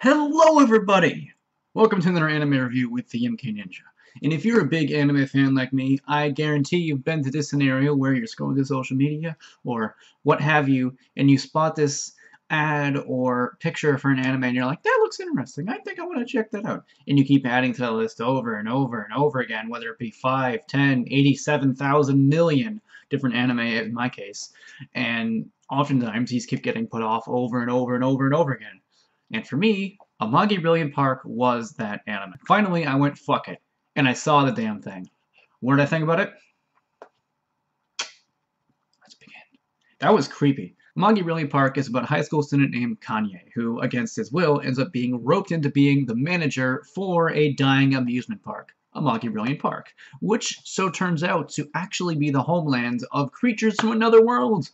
Hello everybody! Welcome to another anime review with the TheMKninja. And if you're a big anime fan like me, I guarantee you've been to this scenario where you're scrolling through social media or what have you, and you spot this ad or picture for an anime and you're like, that looks interesting, I think I want to check that out. And you keep adding to the list over and over and over again, whether it be 5, 10, 87,000 million different anime in my case. And oftentimes these keep getting put off over and over and over and over again. And for me, Amagi Brilliant Park was that anime. Finally, I went, fuck it, and I saw the damn thing. What did I think about it? Let's begin. That was creepy. Amagi Brilliant Park is about a high school student named Kanye, who, against his will, ends up being roped into being the manager for a dying amusement park, Amagi Brilliant Park, which so turns out to actually be the homeland of creatures from another world.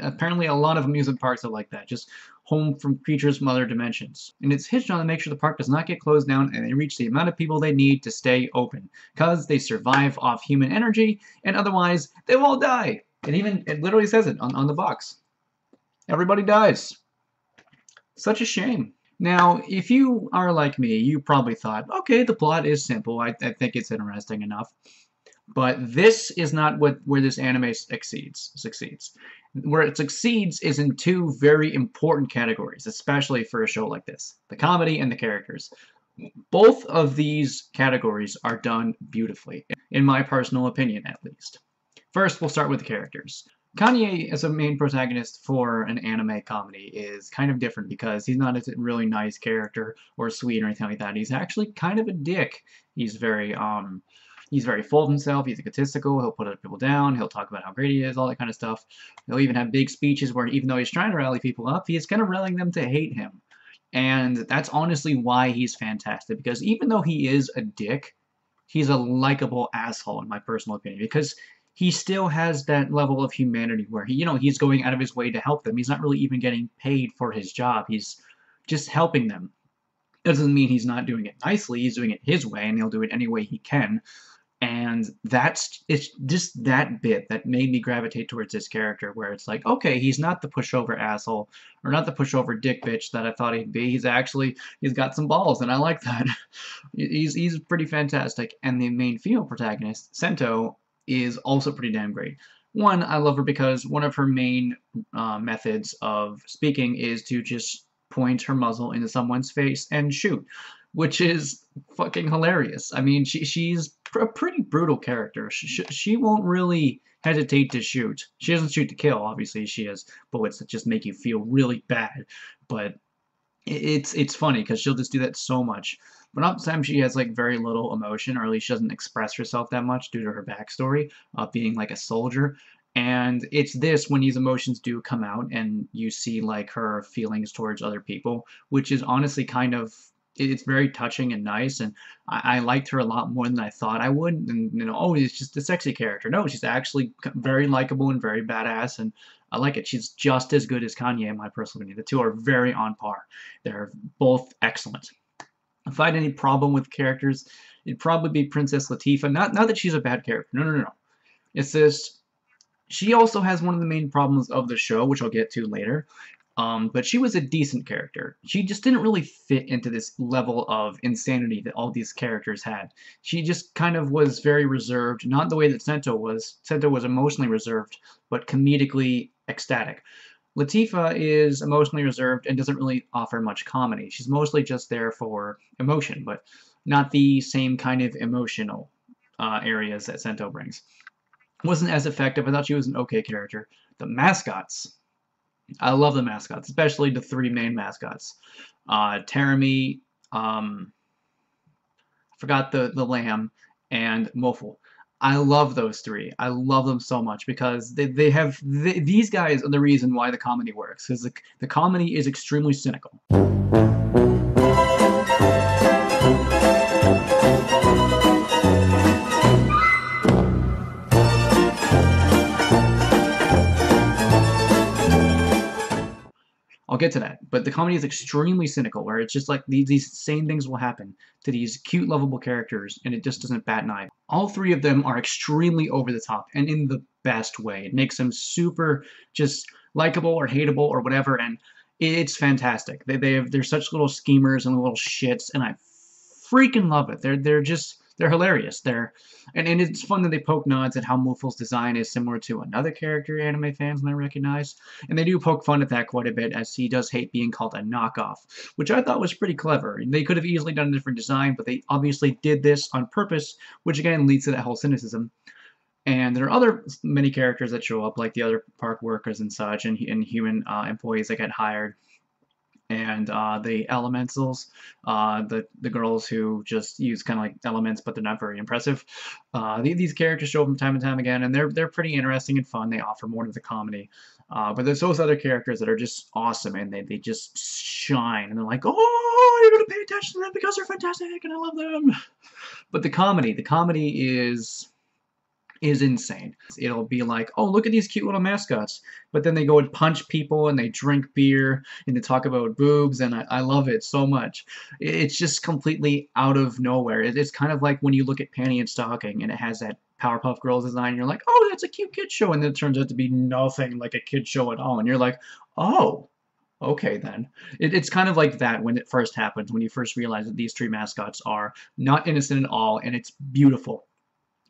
Apparently a lot of amusement parks are like that, just home from creatures from other dimensions. And it's hitched on to make sure the park does not get closed down and they reach the amount of people they need to stay open, because they survive off human energy, and otherwise they will all die. It literally says it on the box. Everybody dies. Such a shame. Now, if you are like me, you probably thought, okay, the plot is simple, I think it's interesting enough. But this is not where this anime succeeds. Where it succeeds is in two very important categories, especially for a show like this: the comedy and the characters. Both of these categories are done beautifully, in my personal opinion at least. First, we'll start with the characters. Kanye as a main protagonist for an anime comedy is kind of different because he's not a really nice character or sweet or anything like that. He's actually kind of a dick. He's very full of himself, he's egotistical, he'll put other people down, he'll talk about how great he is, all that kind of stuff. He'll even have big speeches where even though he's trying to rally people up, he's kind of rallying them to hate him. And that's honestly why he's fantastic, because even though he is a dick, he's a likable asshole in my personal opinion, because he still has that level of humanity where he's going out of his way to help them. He's not really even getting paid for his job. He's just helping them. Doesn't mean he's not doing it nicely. He's doing it his way, and he'll do it any way he can. And it's just that bit that made me gravitate towards this character, where it's like, okay, he's not the pushover asshole, or not the pushover dick bitch that I thought he'd be. He's got some balls, and I like that. He's pretty fantastic. And the main female protagonist, Sento, is also pretty damn great. One, I love her because one of her main methods of speaking is to just point her muzzle into someone's face and shoot, which is fucking hilarious. I mean, she's a pretty brutal character. She won't really hesitate to shoot. She doesn't shoot to kill, obviously. She has bullets that just make you feel really bad, but it's funny because she'll just do that so much. But oftentimes she has like very little emotion, or at least she doesn't express herself that much due to her backstory of being like a soldier. And it's this, when these emotions do come out and you see like her feelings towards other people, which is honestly it's very touching and nice, and I liked her a lot more than I thought I would. And oh, it's just a sexy character. No, she's actually very likable and very badass, and I like it. She's just as good as Kanye in my personal opinion. The two are very on par. They're both excellent. If I had any problem with characters, it'd probably be Princess Latifah. Not that she's a bad character. No. It's just she also has one of the main problems of the show, which I'll get to later. But she was a decent character. She just didn't really fit into this level of insanity that all these characters had. She just kind of was very reserved, not the way that Sento was. Sento was emotionally reserved, but comedically ecstatic. Latifah is emotionally reserved and doesn't really offer much comedy. She's mostly just there for emotion, but not the same kind of emotional areas that Sento brings. Wasn't as effective. I thought she was an okay character. The mascots. I love the mascots, especially the three main mascots. Tarami, I forgot the lamb, and Moful. I love those three. I love them so much because these guys are the reason why the comedy works, because the comedy is extremely cynical. I'll get to that, but the comedy is extremely cynical, where it's just like these same things will happen to these cute, lovable characters, and it just doesn't bat an eye. All three of them are extremely over the top, and in the best way. It makes them super just likable or hateable or whatever, and It's fantastic. They're such little schemers and little shits, and I freaking love it. They're hilarious. And it's fun that they poke nods at how Muful's design is similar to another character anime fans might recognize, and they do poke fun at that quite a bit, as he does hate being called a knockoff, which I thought was pretty clever. They could have easily done a different design, but they obviously did this on purpose, which again leads to that whole cynicism. And there are other many characters that show up, like the other park workers and such, and human employees that get hired, and the elementals, the girls who just use kind of like elements, but they're not very impressive. These characters show up from time and time again, and they're pretty interesting and fun. They offer more to the comedy. But there's those other characters that are just awesome, and they just shine, and they're like, oh, you're gonna pay attention to them because they're fantastic, and I love them. But the comedy is insane. It'll be like, oh, look at these cute little mascots. But then they go and punch people, and they drink beer, and they talk about boobs, and I love it so much. It's just completely out of nowhere. It's kind of like when you look at Panty and Stocking, and it has that Powerpuff Girls design, you're like, oh, that's a cute kid show, and then it turns out to be nothing like a kid show at all, and you're like, oh, okay then. It's kind of like that when it first happens, when you first realize that these three mascots are not innocent at all, and it's beautiful.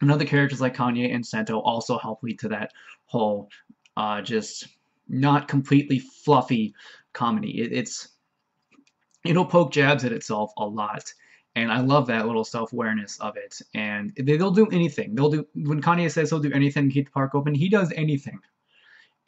And other characters like Kanye and Sento also help lead to that whole just not completely fluffy comedy. It'll poke jabs at itself a lot, and I love that little self-awareness of it. And they'll do anything. They'll do when Kanye says he'll do anything to keep the park open, he does anything.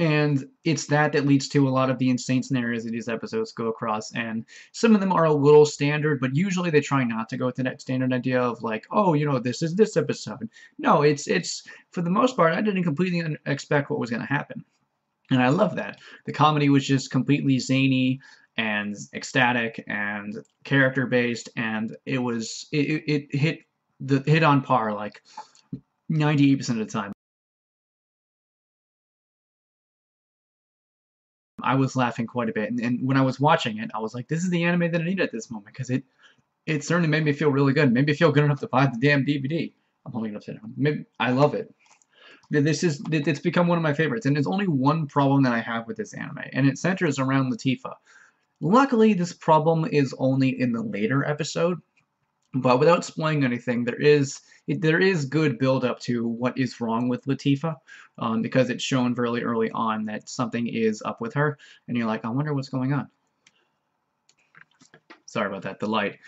And it's that leads to a lot of the insane scenarios that these episodes go across, and some of them are a little standard, but usually they try not to go to that standard idea of like, oh, you know, this is this episode. No, it's for the most part, I didn't completely expect what was going to happen, and I love that. The comedy was just completely zany and ecstatic and character based, and it hit on par like 98% of the time. I was laughing quite a bit, and when I was watching it, I was like, "This is the anime that I need at this moment," because it certainly made me feel really good. It made me feel good enough to buy the damn DVD. I'm holding it upside down. I love it. It's become one of my favorites, and there's only one problem that I have with this anime, and it centers around Latifah. Luckily, this problem is only in the later episode, but without spoiling anything, there is good build up to what is wrong with Latifah, because it's shown very early on that something is up with her, and you're like, I wonder what's going on. Sorry about that, the light.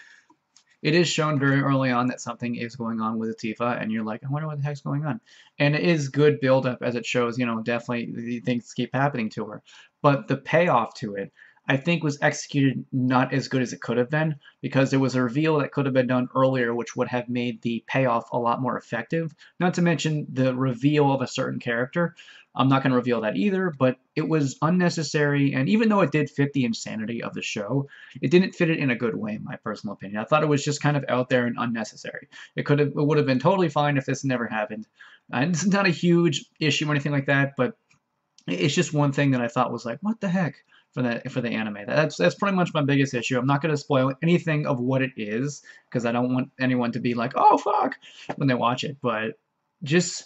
It is shown very early on that something is going on with Latifah, and you're like, I wonder what the heck's going on. And it is good build up, as it shows, you know, definitely things keep happening to her. But the payoff to it, I think, was executed not as good as it could have been, because there was a reveal that could have been done earlier, which would have made the payoff a lot more effective. Not to mention the reveal of a certain character. I'm not going to reveal that either, but it was unnecessary, and even though it did fit the insanity of the show, it didn't fit it in a good way, in my personal opinion. I thought it was just kind of out there and unnecessary. It would have been totally fine if this never happened. And this is not a huge issue or anything like that, but it's just one thing that I thought was like, what the heck? For the anime. That's pretty much my biggest issue. I'm not going to spoil anything of what it is, because I don't want anyone to be like, oh fuck, when they watch it. But just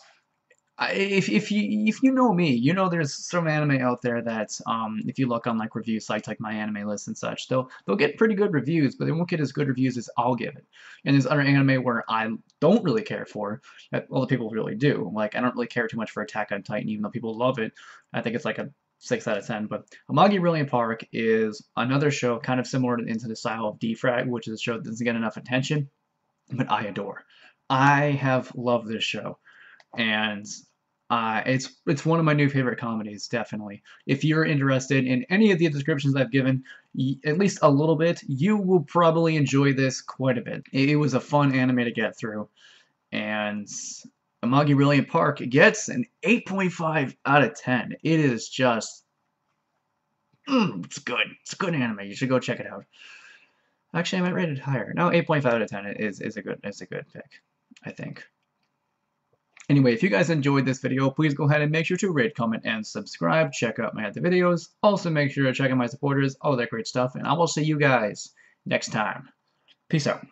if you know me, you know there's some anime out there that if you look on like review sites like My Anime List and such, they'll get pretty good reviews, but they won't get as good reviews as I'll give it. And there's other anime where I don't really care for that other people really do. Like, I don't really care too much for Attack on Titan, even though people love it. I think it's like a 6 out of 10, but Amagi Brilliant Park is another show kind of similar into the style of Defrag, which is a show that doesn't get enough attention, but I adore. I have loved this show, and it's one of my new favorite comedies, definitely. If you're interested in any of the descriptions I've given, at least a little bit, you will probably enjoy this quite a bit. It was a fun anime to get through, and Amagi Brilliant Park gets an 8.5 out of 10. It is just, it's good. It's a good anime. You should go check it out. Actually, I might rate it higher. No, 8.5 out of 10 is a good pick, I think. Anyway, if you guys enjoyed this video, please go ahead and make sure to rate, comment, and subscribe. Check out my other videos. Also, make sure to check out my supporters, all that great stuff, and I will see you guys next time. Peace out.